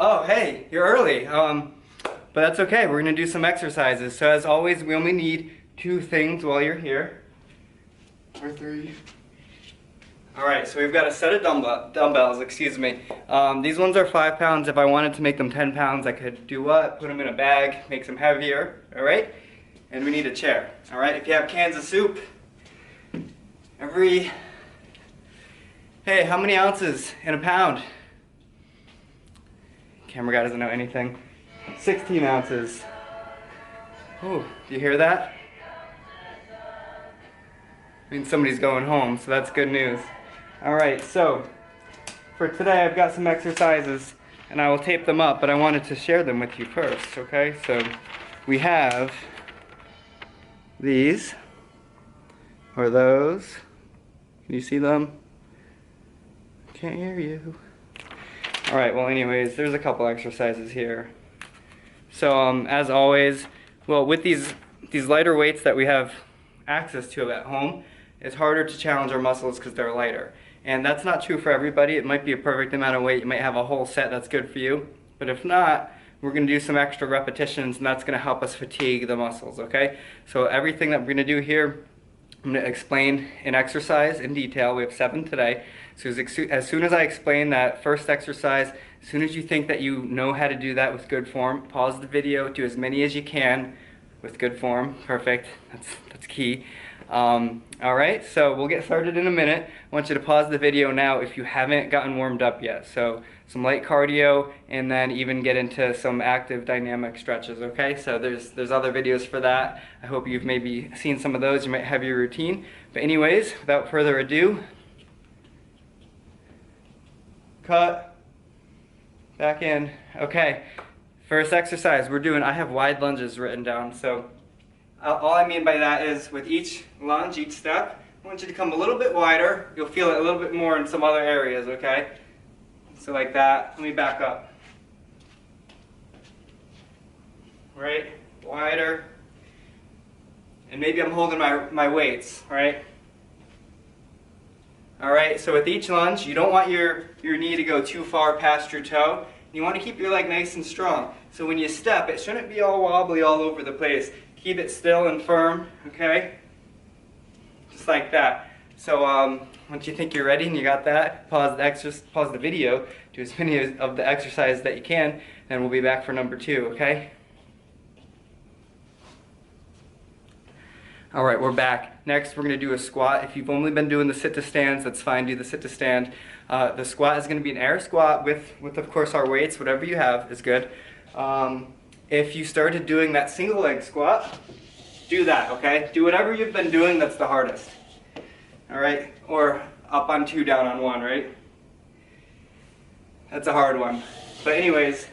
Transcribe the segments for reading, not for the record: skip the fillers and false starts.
Oh, hey, you're early. But that's okay. We're gonna do some exercises. So as always, we only need two things while you're here. Or three. All right, so we've got a set of dumbbells, excuse me. These ones are 5 pounds. If I wanted to make them 10 pounds, I could do what? Put them in a bag, make them heavier, all right? And we need a chair, all right? If you have cans of soup, hey, how many ounces in a pound? Camera guy doesn't know anything. 16 ounces. Oh, do you hear that? I mean, somebody's going home, so that's good news. All right, so for today I've got some exercises and I will tape them up, but I wanted to share them with you first, okay? So we have these, or those. Can you see them? Can't hear you. All right, well anyways, there's a couple exercises here. So as always, well, with these lighter weights that we have access to at home, it's harder to challenge our muscles because they're lighter. And that's not true for everybody. It might be a perfect amount of weight. You might have a whole set that's good for you. But if not, we're going to do some extra repetitions, and that's going to help us fatigue the muscles, okay? So everything that we're going to do here, I'm going to explain in exercise in detail. We have 7 today. So as soon as I explain that first exercise, as soon as you think that you know how to do that with good form, pause the video, do as many as you can with good form. Perfect. That's key. All right, so we'll get started in a minute. I want you to pause the video now if you haven't gotten warmed up yet. So some light cardio and then even get into some active dynamic stretches, okay? So there's other videos for that. I hope you've maybe seen some of those. You might have your routine. But anyways, without further ado, cut, back in. Okay, first exercise we're doing, I have wide lunges written down. So all I mean by that is with each lunge, each step, I want you to come a little bit wider. You'll feel it a little bit more in some other areas, okay? So like that. Let me back up. Right? Wider. And maybe I'm holding my weights, right? Alright, so with each lunge, you don't want your knee to go too far past your toe. You want to keep your leg nice and strong. So when you step, it shouldn't be all wobbly all over the place. Keep it still and firm, okay? Just like that. So once you think you're ready and you got that, pause the video, do as many of the exercises that you can, and we'll be back for number 2, okay? All right, we're back. Next, we're going to do a squat. If you've only been doing the sit to stands, that's fine. Do the sit to stand. The squat is going to be an air squat with of course our weights. Whatever you have is good. If you started doing that single leg squat, do that, okay? Do whatever you've been doing that's the hardest. All right? Or up on 2, down on 1, right? That's a hard one. But anyways,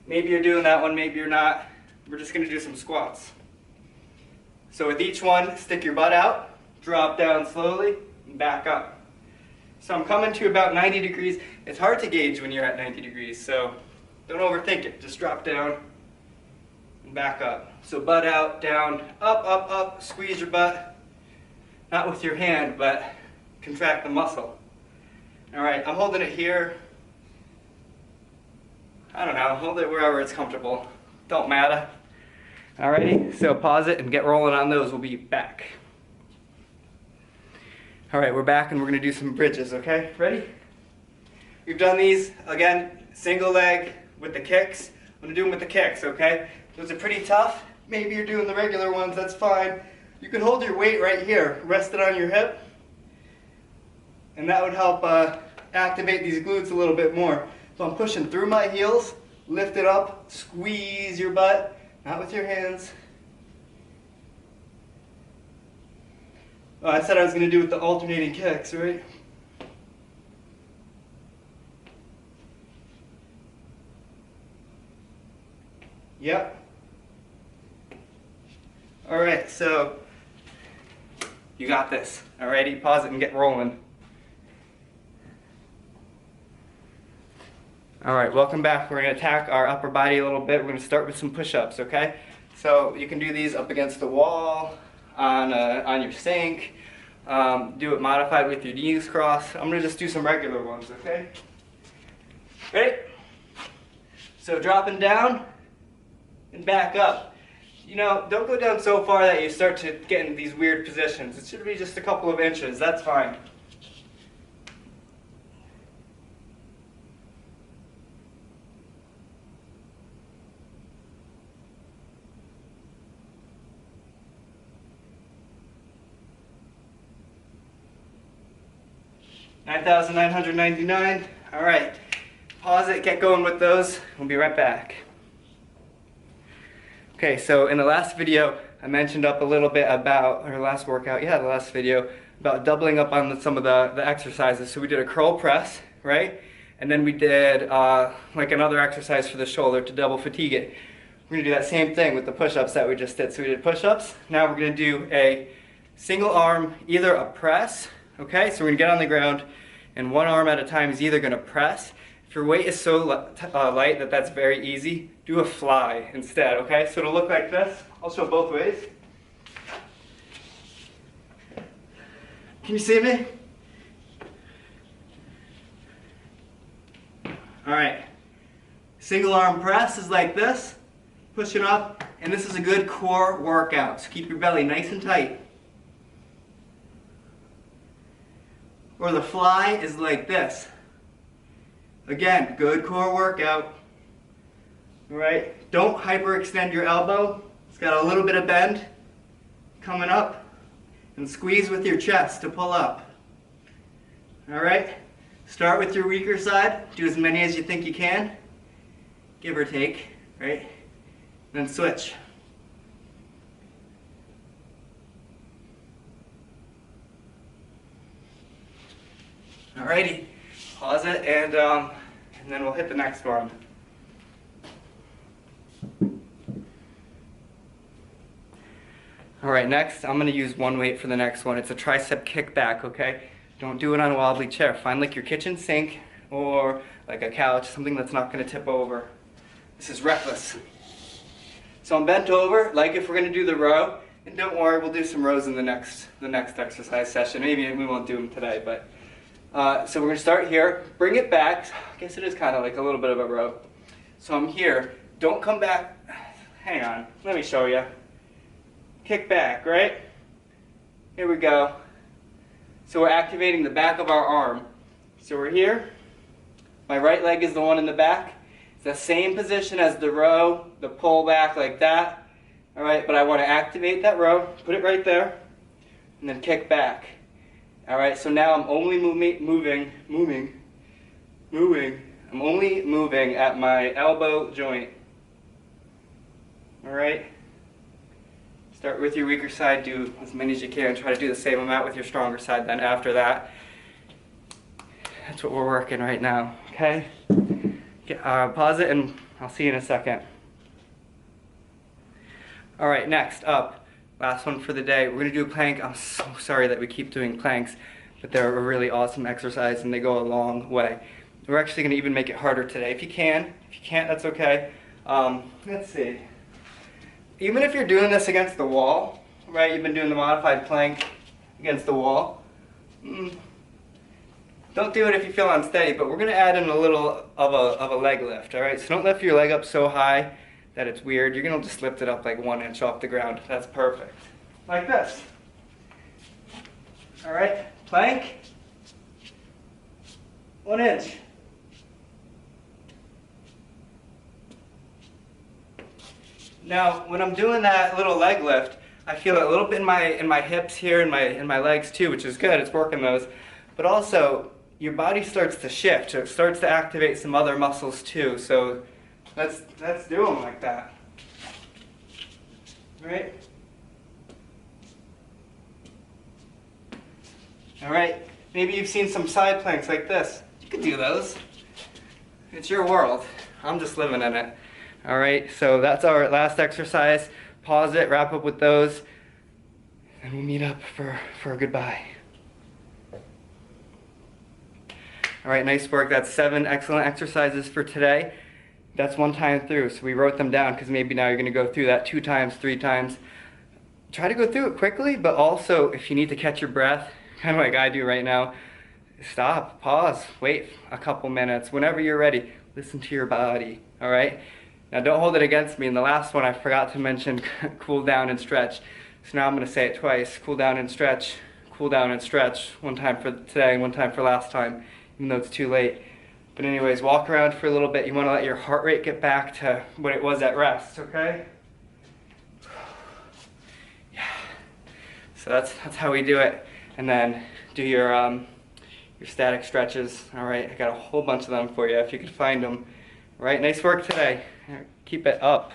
maybe you're doing that one, maybe you're not. We're just going to do some squats. So with each one, stick your butt out, drop down slowly, and back up. So I'm coming to about 90 degrees. It's hard to gauge when you're at 90 degrees, so don't overthink it. Just drop down and back up. So butt out, down, up, up, up. Squeeze your butt. Not with your hand, but contract the muscle. All right, I'm holding it here. I don't know, hold it wherever it's comfortable. Don't matter. Alrighty, so pause it and get rolling on those. We'll be back. Alright, we're back and we're going to do some bridges, okay? Ready? We've done these, again, single leg with the kicks. I'm going to do them with the kicks, okay? Those are pretty tough. Maybe you're doing the regular ones, that's fine. You can hold your weight right here, rest it on your hip, and that would help activate these glutes a little bit more. So I'm pushing through my heels, lift it up, squeeze your butt, not with your hands. Oh, I said I was going to do with the alternating kicks, right? Yep. Alright, so you got this. Alrighty, pause it and get rolling. Alright, welcome back. We're going to attack our upper body a little bit. We're going to start with some push-ups, okay? So you can do these up against the wall, on your sink. Do it modified with your knees crossed. I'm going to just do some regular ones, okay? Ready? So dropping down and back up. You know, don't go down so far that you start to get in these weird positions. It should be just a couple of inches, that's fine. $9,999. All right, pause it, get going with those. We'll be right back. Okay, so in the last video, I mentioned up a little bit about, or last workout, yeah, the last video, about doubling up on some of the exercises. So we did a curl press, right? And then we did like another exercise for the shoulder to double fatigue it. We're gonna do that same thing with the push-ups that we just did. So we did push-ups. Now we're gonna do a single arm, either a press, okay? So we're gonna get on the ground, and one arm at a time is either gonna press. If your weight is so light that that's very easy, do a fly instead, okay? So it'll look like this. I'll show both ways. Can you see me? All right. Single arm press is like this. Pushing up, and this is a good core workout. So keep your belly nice and tight. Or the fly is like this. Again, good core workout. All right, don't hyperextend your elbow. It's got a little bit of bend coming up, and squeeze with your chest to pull up. All right, start with your weaker side. Do as many as you think you can, give or take, right? Then switch. Alrighty, pause it, and then we'll hit the next one. Alright, next I'm going to use one weight for the next one. It's a tricep kickback, okay? Don't do it on a wobbly chair. Find like your kitchen sink or like a couch, something that's not going to tip over. This is reckless. So I'm bent over, like if we're going to do the row, and don't worry, we'll do some rows in the next exercise session. Maybe we won't do them today, but so we're going to start here, bring it back. I guess it is kind of like a little bit of a row. So I'm here, don't come back, hang on, let me show you. Kick back, right? Here we go. So we're activating the back of our arm. So we're here, my right leg is the one in the back. It's the same position as the row, the pull back like that. All right, but I want to activate that row, put it right there, and then kick back. All right, so now I'm only moving. I'm only moving at my elbow joint. All right. Start with your weaker side, do as many as you can. Try to do the same amount with your stronger side then after that. That's what we're working right now, okay? Pause it and I'll see you in a second. All right, next up, last one for the day. We're gonna do a plank. I'm so sorry that we keep doing planks, but they're a really awesome exercise and they go a long way. We're actually gonna even make it harder today. If you can. If you can't, that's okay. Let's see. Even if you're doing this against the wall, right? You've been doing the modified plank against the wall. Don't do it if you feel unsteady, but we're gonna add in a little of a leg lift, all right? So don't lift your leg up so high that it's weird. You're gonna just lift it up like 1 inch off the ground. That's perfect. Like this. All right, plank, 1 inch. Now, when I'm doing that little leg lift, I feel it a little bit in my hips here, and in my legs too, which is good. It's working those. But also, your body starts to shift. It starts to activate some other muscles too. So let's do them like that. Right? All right. Maybe you've seen some side planks like this. You could do those. It's your world. I'm just living in it. All right, so that's our last exercise. Pause it, wrap up with those, and we'll meet up for a goodbye. All right, nice work. That's 7 excellent exercises for today. That's one time through, so we wrote them down because maybe now you're gonna go through that 2 times, 3 times. Try to go through it quickly, but also if you need to catch your breath, kind of like I do right now, stop, pause, wait a couple minutes. Whenever you're ready, Listen to your body, all right? Now don't hold it against me. In the last one, I forgot to mention cool down and stretch. So now I'm gonna say it twice. Cool down and stretch, cool down and stretch. One time for today and one time for last time, even though it's too late. But anyways, walk around for a little bit. You wanna let your heart rate get back to what it was at rest, okay? Yeah. So that's how we do it. And then do your static stretches. All right, I got a whole bunch of them for you if you could find them. All right, nice work today. Keep it up.